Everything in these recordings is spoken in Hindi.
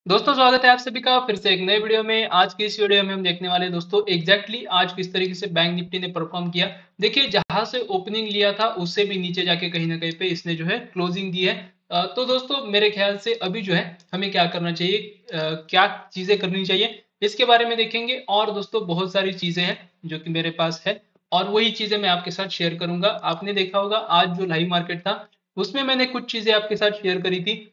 दोस्तों स्वागत है आप सभी का फिर से एक नए वीडियो में। आज की इस वीडियो में हम देखने वाले हैं दोस्तों एग्जैक्टली आज किस तरीके से बैंक निफ्टी ने परफॉर्म किया। देखिए जहां से ओपनिंग लिया था उससे भी नीचे जाके कहीं ना कहीं पे इसने जो है क्लोजिंग दी है। तो दोस्तों मेरे ख्याल से अभी जो है हमें क्या करना चाहिए, क्या चीजें करनी चाहिए इसके बारे में देखेंगे। और दोस्तों बहुत सारी चीजें हैं जो कि मेरे पास है और वही चीजें मैं आपके साथ शेयर करूंगा। आपने देखा होगा आज जो लाइव मार्केट था उसमें मैंने कुछ चीजें आपके साथ शेयर करी थी।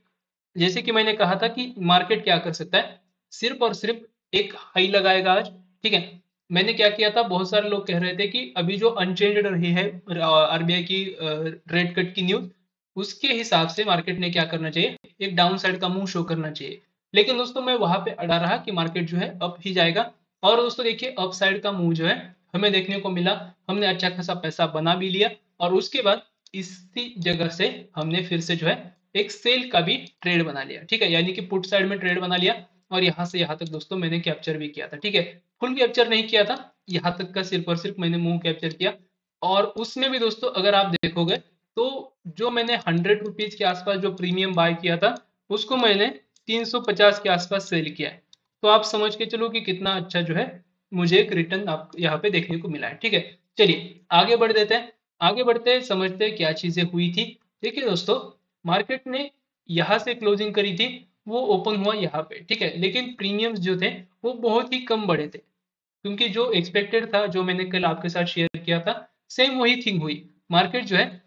जैसे कि मैंने कहा था कि मार्केट क्या कर सकता है, सिर्फ और सिर्फ एक हाई लगाएगा आज। ठीक है, मैंने क्या किया था, बहुत सारे लोग कह रहे थे कि अभी जो अनचेंज्ड रही है आरबीआई की रेट कट की न्यूज, उसके हिसाब से मार्केट ने क्या करना चाहिए, एक डाउन साइड का मुंह शो करना चाहिए। लेकिन दोस्तों मैं वहां पे अड़ा रहा कि मार्केट जो है अप ही जाएगा। और दोस्तों देखिए अप साइड का मुंह जो है हमें देखने को मिला। हमने अच्छा खासा पैसा बना भी लिया और उसके बाद इसी जगह से हमने फिर से जो है एक सेल का भी ट्रेड बना लिया। ठीक है, यानी कि पुट साइड में ट्रेड बना लिया और यहां से यहां तक दोस्तों मैंने कैप्चर भी किया था। ठीक है, फुल कैप्चर नहीं किया था, यहां तक का सिर्फ और सिर्फ मैंने मुंह कैप्चर किया। और उसमें भी दोस्तों अगर आप देखोगे तो जो मैंने 100 रुपीज के आसपास जो प्रीमियम बाय किया था उसको मैंने 350 के आसपास सेल किया है। तो आप समझ के चलो कि कितना अच्छा जो है मुझे एक रिटर्न आप यहाँ पे देखने को मिला है। ठीक है, चलिए आगे बढ़ देते हैं। आगे बढ़ते हैं, समझते हैं क्या चीजें हुई थी। देखिए दोस्तों मार्केट ने यहाँ से क्लोजिंग करी थी, वो ओपन हुआ यहाँ पे। ठीक है, लेकिन प्रीमियम्स जो थे वो बहुत ही कम बढ़े थे, क्योंकि जो एक्सपेक्टेड था, जो मैंने कल आपके साथ शेयर किया था, सेम वही थिंग हुई। मार्केट जो है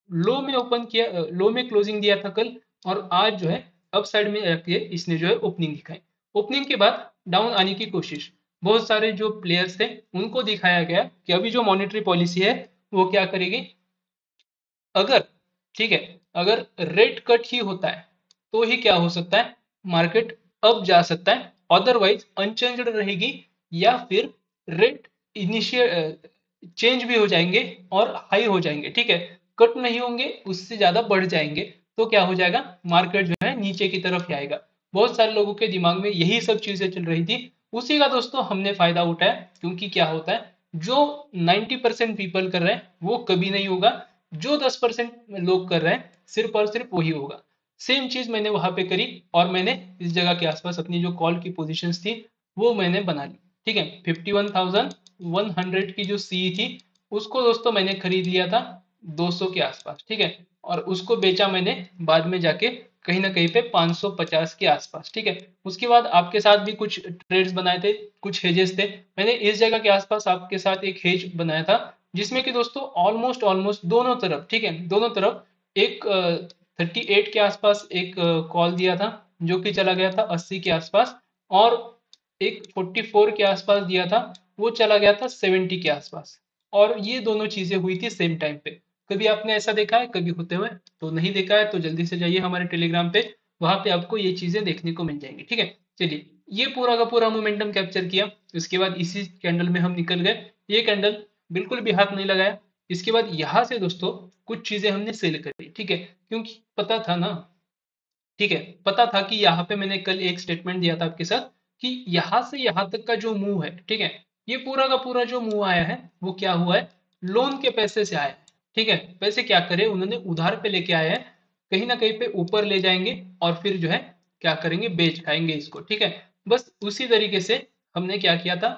लो में ओपन किया, लो में क्लोजिंग दिया था कल, और आज जो है अप साइड में रखिए इसने जो है ओपनिंग दिखाई। ओपनिंग के बाद डाउन आने की कोशिश, बहुत सारे जो प्लेयर्स थे उनको दिखाया गया कि अभी जो मॉनेटरी पॉलिसी है वो क्या करेगी। अगर, ठीक है, अगर रेट कट ही होता है तो ही क्या हो सकता है, मार्केट अप जा सकता है, अदरवाइज अनचेंज्ड रहेगी, या फिर रेट इनिशियल चेंज भी हो जाएंगे और हाई हो जाएंगे। ठीक है, कट नहीं होंगे, उससे ज्यादा बढ़ जाएंगे, तो क्या हो जाएगा, मार्केट जो है नीचे की तरफ ही आएगा। बहुत सारे लोगों के दिमाग में यही सब चीजें चल रही थी, उसी का दोस्तों हमने फायदा उठाया। क्योंकि क्या होता है, जो 90% पीपल कर रहे हैं वो कभी नहीं होगा, जो 10% लोग कर रहे हैं सिर्फ और सिर्फ वही होगा। सेम चीज मैंने वहां पे करी और मैंने इस जगह के आसपास अपनी जो कॉल की पोजीशंस थी वो मैंने बना ली। ठीक है, 51,100 की जो सी थी उसको दोस्तों मैंने खरीद लिया था 200 के आसपास। ठीक है, और उसको बेचा मैंने बाद में जाके कहीं ना कहीं पे 550 के आसपास। ठीक है, उसके बाद आपके साथ भी कुछ ट्रेड्स बनाए थे, कुछ हेजेस थे। मैंने इस जगह के आसपास आपके साथ एक हेज बनाया था, जिसमें कि दोस्तों ऑलमोस्ट ऑलमोस्ट दोनों तरफ, ठीक है, दोनों तरफ एक 38 के आसपास एक कॉल दिया था जो कि चला गया था 80 के आसपास, और एक 44 के आसपास दिया था, वो चला गया था 70 के आसपास। और ये दोनों चीजें हुई थी सेम टाइम पे। कभी आपने ऐसा देखा है कभी होते हुए? तो नहीं देखा है तो जल्दी से जाइए हमारे टेलीग्राम पे, वहां पे आपको ये चीजें देखने को मिल जाएंगी। ठीक है, चलिए, ये पूरा का पूरा मोमेंटम कैप्चर किया। इसके बाद इसी कैंडल में हम निकल गए, ये कैंडल बिल्कुल भी हाथ नहीं लगाया। इसके बाद यहां से दोस्तों कुछ चीजें हमने सेल करी। ठीक है, क्योंकि पता था ना, ठीक है, पता था कि यहाँ पे मैंने कल एक स्टेटमेंट दिया था आपके साथ कि यहाँ से यहाँ तक का जो मूव है, ठीक है, ये पूरा का पूरा जो मूव आया है वो क्या हुआ है, लोन के पैसे से आया है। ठीक है, पैसे क्या करे, उन्होंने उधार पे लेके आए हैं, कहीं ना कहीं पे ऊपर ले जाएंगे और फिर जो है क्या करेंगे, बेच खाएंगे इसको। ठीक है, बस उसी तरीके से हमने क्या किया था,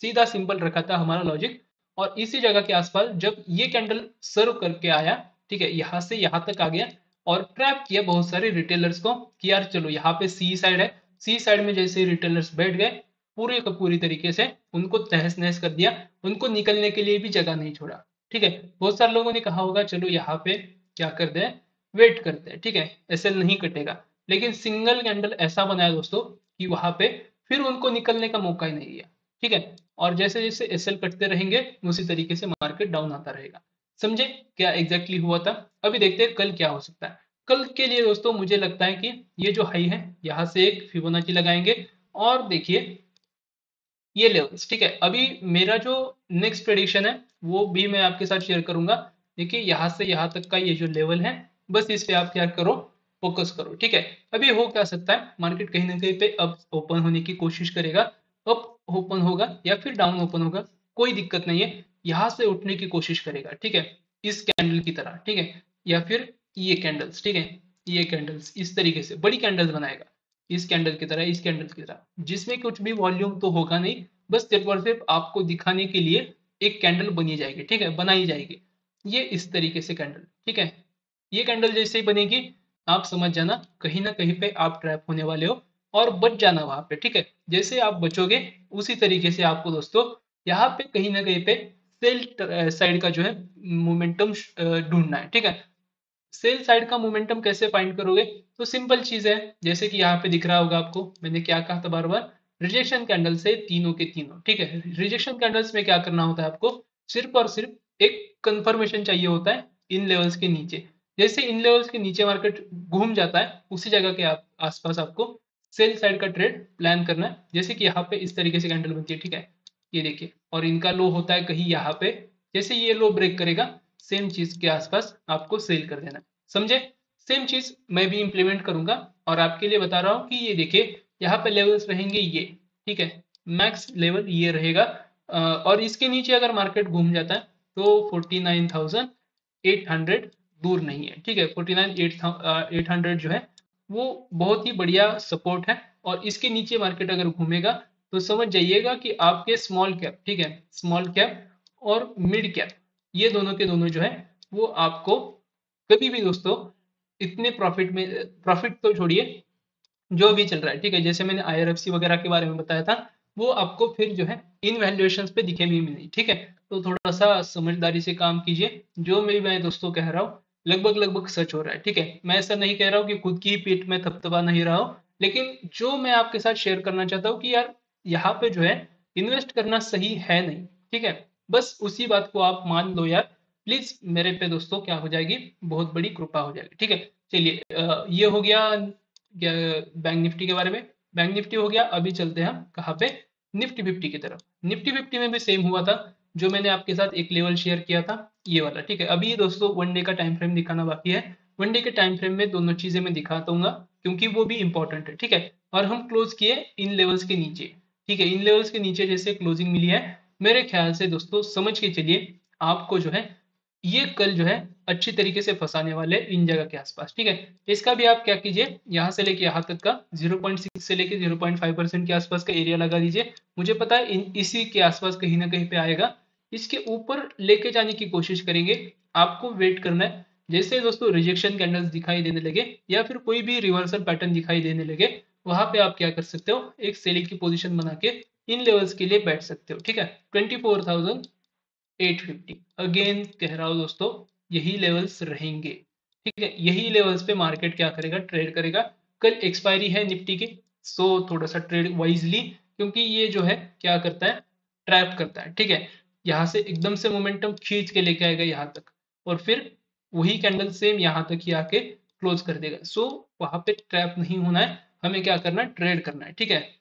सीधा सिंपल रखा था हमारा लॉजिक। और इसी जगह के आसपास जब ये कैंडल सर्व करके आया, ठीक है, यहां से यहां तक आ गया और ट्रैप किया बहुत सारे रिटेलर्स को कि यार चलो यहाँ पे सी साइड है। सी साइड में जैसे रिटेलर्स बैठ गए, पूरे का पूरी तरीके से उनको तहस नहस कर दिया, उनको निकलने के लिए भी जगह नहीं छोड़ा। ठीक है, बहुत सारे लोगों ने कहा होगा चलो यहाँ पे क्या कर दे, वेट करते हैं, ठीक है, एसएल नहीं कटेगा। लेकिन सिंगल कैंडल ऐसा बनाया दोस्तों कि वहां पे फिर उनको निकलने का मौका ही नहीं दिया। ठीक है, और जैसे जैसे एसएल कटते रहेंगे उसी तरीके से मार्केट डाउन आता रहेगा। समझे क्या एग्जैक्टली हुआ था? अभी देखते हैं कल क्या हो सकता है। कल के लिए दोस्तों मुझे लगता है कि ये जो हाई है यहाँ से एक फिबोनाची लगाएंगे। और देखिए ये लेवल्स, ठीक है, अभी मेरा जो नेक्स्ट प्रेडिक्शन है वो भी मैं आपके साथ शेयर करूंगा। देखिए यहाँ से यहाँ तक का ये जो लेवल है, बस इस पे आप क्या करो, फोकस करो। ठीक है, अभी हो क्या सकता है, मार्केट कहीं ना कहीं पे अप ओपन होने की कोशिश करेगा, अप ओपन होगा या फिर डाउन ओपन होगा, कोई दिक्कत नहीं है, यहाँ से उठने की कोशिश करेगा। ठीक है, इस कैंडल की तरह, ठीक है, या फिर ये कैंडल्स, ठीक है, ये कैंडल्स इस तरीके से बड़ी कैंडल्स बनाएगा। इस कैंडल की तरह, इस कैंडल की तरह, जिसमें कुछ भी वॉल्यूम तो होगा नहीं, बस सिर्फ और सिर्फ आपको दिखाने के लिए एक कैंडल बनी जाएगी, ठीक है, बनाई जाएगी। ये इस तरीके से कैंडल, ठीक है। ये कैंडल जैसे ही बनेगी, आप समझ जाना कहीं ना कहीं पे आप ट्रैप होने वाले हो, और बच जाना वहां पे, ठीक है। जैसे आप बचोगे उसी तरीके से आपको दोस्तों यहाँ पे कहीं ना कहीं पे सेल साइड का जो है मोमेंटम ढूंढना है, ठीक है। सेल साइड का मोमेंटम कैसे फाइंड करोगे? तो सिंपल चीज है, जैसे कि यहाँ पे दिख रहा होगा आपको, मैंने क्या कहा था बार बार, रिजेक्शन कैंडल से तीनों के तीनों, ठीक है। रिजेक्शन कैंडल्स में क्या करना होता है आपको, सिर्फ और सिर्फ एक कंफर्मेशन चाहिए होता है इन लेवल्स के नीचे। जैसे इन लेवल्स के नीचे मार्केट घूम जाता है, उसी जगह के आसपास आपको सेल साइड का ट्रेड प्लान करना है। जैसे कि यहाँ पे इस तरीके से कैंडल बनती है, ठीक है, ये देखिए, और इनका लो होता है कहीं यहाँ पे। जैसे ये लो ब्रेक करेगा, सेम चीज के आसपास आपको सेल कर देना है, समझे। सेम चीज मैं भी इंप्लीमेंट करूंगा, और आपके लिए बता रहा हूँ कि ये देखिए यहाँ पे लेवल्स रहेंगे ये, ठीक है, मैक्स लेवल ये रहेगा। और इसके नीचे अगर मार्केट घूम जाता है तो 49,800 दूर नहीं है, ठीक है। 49,800 जो है वो बहुत ही बढ़िया सपोर्ट है, और इसके नीचे मार्केट अगर घूमेगा तो समझ जाइएगा कि आपके स्मॉल कैप, ठीक है, स्मॉल कैप और मिड कैप, ये दोनों के दोनों जो है वो आपको कभी भी दोस्तों इतने प्रॉफिट में, प्रॉफिट तो छोड़िए, जो भी चल रहा है, ठीक है, जैसे मैंने आईआरएफसी वगैरह के बारे में बताया था, वो आपको फिर जो है इन वैल्यूएशंस पे दिखे भी नहीं, ठीक है। तो थोड़ा सा समझदारी से काम कीजिए, जो मैं दोस्तों कह रहा हूँ लगभग लगभग सच हो रहा है, ठीक है। मैं ऐसा नहीं कह रहा हूँ कि खुद की ही पीठ में थपथपा नहीं रहा हूँ, लेकिन जो मैं आपके साथ शेयर करना चाहता हूँ कि यार यहाँ पे जो है इन्वेस्ट करना सही है नहीं, ठीक है। बस उसी बात को आप मान लो यार, प्लीज मेरे पे दोस्तों क्या हो जाएगी, बहुत बड़ी कृपा हो जाएगी, ठीक है। चलिए ये हो गया बैंक निफ्टी के बारे में। बैंक निफ्टी हो गया, अभी चलते हैं हम कहाँ पे, निफ्टी फिफ्टी की तरफ। निफ्टी फिफ्टी में भी सेम हुआ था, जो मैंने आपके साथ एक लेवल शेयर किया था, ये वाला, ठीक है। अभी दोस्तों वन डे का टाइम फ्रेम दिखाना बाकी है। वन डे के टाइम फ्रेम में दोनों चीजें मैं दिखाता हूँ, क्योंकि वो भी इंपॉर्टेंट है, ठीक है। और हम क्लोज किए इन लेवल्स के नीचे, ठीक है, इन लेवल्स के नीचे जैसे क्लोजिंग मिली है, मेरे ख्याल से दोस्तों समझ के चलिए, आपको जो है ये कल जो है अच्छी तरीके से फंसाने वाले इन जगह के आसपास, ठीक है। इसका भी आप क्या कीजिए, यहाँ से लेके यहाँ तक का 0.6 से लेके 0.5% के आसपास का एरिया लगा दीजिए। मुझे पता है इसी के आसपास कहीं ना कहीं पे आएगा। इसके ऊपर लेके जाने की कोशिश करेंगे, आपको वेट करना है। जैसे दोस्तों रिजेक्शन कैंडल्स दिखाई देने लगे, या फिर कोई भी रिवर्सल पैटर्न दिखाई देने लगे, वहां पे आप क्या कर सकते हो, एक सेलिंग की पोजीशन बना के इन लेवल्स के लिए बैठ सकते हो, ठीक है। 24,850 अगेन कह रहा हूं दोस्तों, यही लेवल्स रहेंगे, ठीक है। यही लेवल्स पे मार्केट क्या करेगा, ट्रेड करेगा। कल एक्सपायरी है निफ्टी की, सो थोड़ा सा ट्रेड वाइजली, क्योंकि ये जो है क्या करता है, ट्रैप करता है, ठीक है। यहाँ से एकदम से मोमेंटम खींच के लेके आएगा यहाँ तक, और फिर वही कैंडल सेम यहाँ तक ही आके क्लोज कर देगा। सो वहां पे ट्रैप नहीं होना है, हमें क्या करना है, ट्रेड करना है, ठीक है।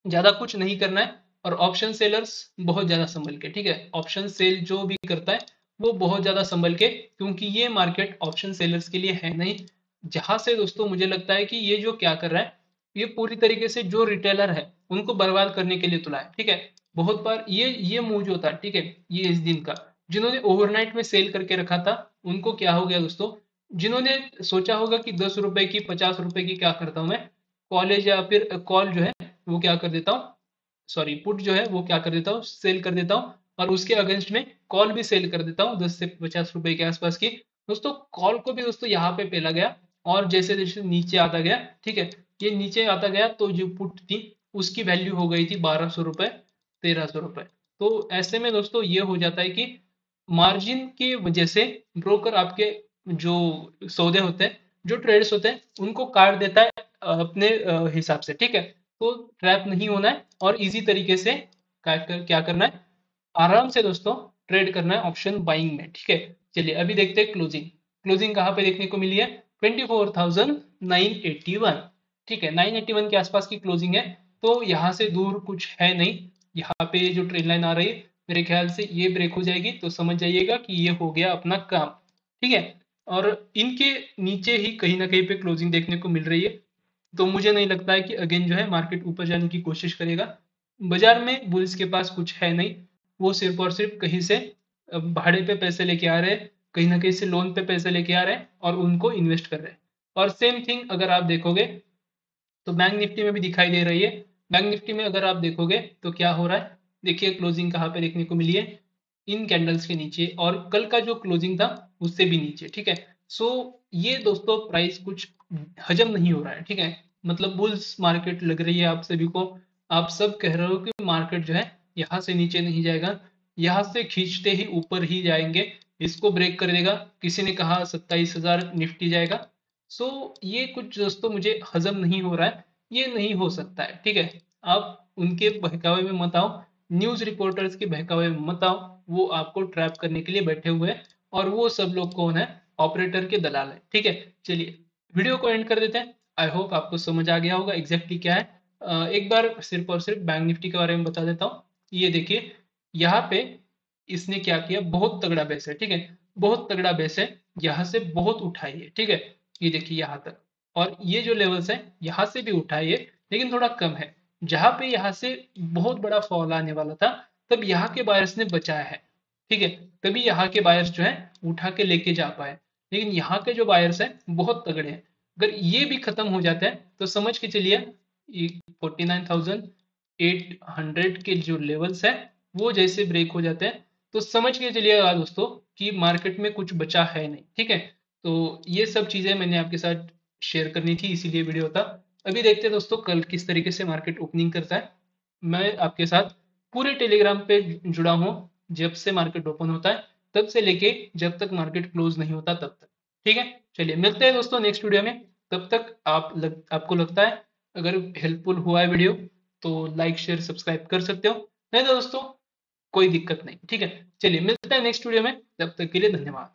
ज्यादा कुछ नहीं करना है। और ऑप्शन सेलर्स बहुत ज्यादा संभल के, ठीक है, ऑप्शन सेल जो भी करता है वो बहुत ज्यादा संभल के, क्योंकि ये मार्केट ऑप्शन सेलर्स के लिए है नहीं। जहां से दोस्तों मुझे लगता है कि ये जो क्या कर रहा है, ये पूरी तरीके से जो रिटेलर है उनको बर्बाद करने के लिए तुला है, ठीक है। बहुत बार ये मूव जो होता है, ठीक है, ये इस दिन का, जिन्होंने ओवरनाइट में सेल करके रखा था, उनको क्या हो गया दोस्तों, जिन्होंने सोचा होगा कि 10 रुपए की 50 रुपए की क्या करता हूं मैं, कॉलेज या फिर कॉल जो है वो क्या कर देता हूँ, सॉरी पुट जो है वो क्या कर देता हूँ, सेल कर देता हूँ, और उसके अगेंस्ट में कॉल भी सेल कर देता हूँ 10 से 50 रुपए के आसपास की। दोस्तों कॉल को भी दोस्तों यहाँ पे पेला गया, और जैसे जैसे नीचे आता गया, ठीक है, ये नीचे आता गया, तो जो पुट थी उसकी वैल्यू हो गई थी 1200 रुपए, 1300 रुपए। तो ऐसे में दोस्तों ये हो जाता है कि मार्जिन की वजह से ब्रोकर आपके जो सौदे होते हैं, जो ट्रेड्स होते हैं, उनको काट देता है अपने हिसाब से, ठीक है। तो ट्रैप नहीं होना है, और इजी तरीके से क्या करना है, आराम से दोस्तों ट्रेड करना है ऑप्शन बाइंग में, ठीक है। चलिए अभी देखते हैं क्लोजिंग। क्लोजिंग कहाँ पे देखने को मिली है, 24,981, ठीक है, 981 के आसपास की क्लोजिंग है। तो यहाँ से दूर कुछ है नहीं, यहाँ पे जो ट्रेड लाइन आ रही है, मेरे ख्याल से ये ब्रेक हो जाएगी तो समझ जाइएगा कि ये हो गया अपना काम, ठीक है। और इनके नीचे ही कहीं ना कहीं पे क्लोजिंग देखने को मिल रही है, तो मुझे नहीं लगता है कि अगेन जो है मार्केट ऊपर जाने की कोशिश करेगा। बाजार में बुल्स के पास कुछ है नहीं, वो सिर्फ और सिर्फ कहीं से भाड़े पे पैसे लेके आ रहे हैं, कहीं ना कहीं से लोन पे पैसे लेके आ रहे हैं, और उनको इन्वेस्ट कर रहे हैं। और सेम थिंग अगर आप देखोगे तो बैंक निफ्टी में भी दिखाई दे रही है। बैंक निफ्टी में अगर आप देखोगे तो क्या हो रहा है, देखिए क्लोजिंग कहाँ पे देखने को मिली है, इन कैंडल्स के नीचे, और कल का जो क्लोजिंग था उससे भी नीचे, ठीक है। सो ये दोस्तों प्राइस कुछ हजम नहीं हो रहा है, ठीक है। मतलब बुल्स मार्केट लग रही है आप सभी को, आप सब कह रहे हो कि मार्केट जो है यहाँ से नीचे नहीं जाएगा, यहाँ से खींचते ही ऊपर ही जाएंगे, इसको ब्रेक कर देगा। किसी ने कहा 27,000 निफ्टी जाएगा। सो ये कुछ दोस्तों मुझे हजम नहीं हो रहा है, ये नहीं हो सकता है, ठीक है। आप उनके बहकावे में मत आओ, न्यूज रिपोर्टर्स के बहकावे में मत आओ, वो आपको ट्रैप करने के लिए बैठे हुए हैं, और वो सब लोग कौन है, ऑपरेटर के दलाल है, ठीक है। चलिए वीडियो को एंड कर देते हैं। आई होप आपको समझ आ गया होगा एग्जैक्टली क्या है। एक बार सिर्फ और सिर्फ बैंक निफ्टी के बारे में बता देता हूँ। ये देखिए यहाँ पे इसने क्या किया, बहुत तगड़ा बेस है, ठीक है, बहुत तगड़ा बेस है, यहाँ से बहुत उठाई है, ठीक है। ये देखिए यहाँ तक, और ये जो लेवल्स है यहाँ से भी उठाई है, लेकिन थोड़ा कम है। जहां पे यहाँ से बहुत बड़ा फॉल आने वाला था, तब यहाँ के बायर्स ने बचाया है, ठीक है। तभी यहाँ के बायर्स जो है उठा के लेके जा पाए। लेकिन यहाँ के जो बायर्स हैं बहुत तगड़े हैं, अगर ये भी खत्म हो जाते हैं तो समझ के चलिए 49,800 के जो लेवल्स है वो जैसे ब्रेक हो जाते हैं, तो समझ के चलिएगा दोस्तों कि मार्केट में कुछ बचा है नहीं, ठीक है। तो ये सब चीजें मैंने आपके साथ शेयर करनी थी, इसीलिए वीडियो था। अभी देखते हैं दोस्तों कल किस तरीके से मार्केट ओपनिंग करता है। मैं आपके साथ पूरे टेलीग्राम पे जुड़ा हूँ, जब से मार्केट ओपन होता है तब से लेके जब तक मार्केट क्लोज नहीं होता तब तक, ठीक है। चलिए मिलते हैं दोस्तों नेक्स्ट वीडियो में। तब तक आपको लगता है अगर हेल्पफुल हुआ है वीडियो तो लाइक शेयर सब्सक्राइब कर सकते हो, नहीं तो दोस्तों कोई दिक्कत नहीं, ठीक है। चलिए मिलते हैं नेक्स्ट वीडियो में, तब तक के लिए धन्यवाद।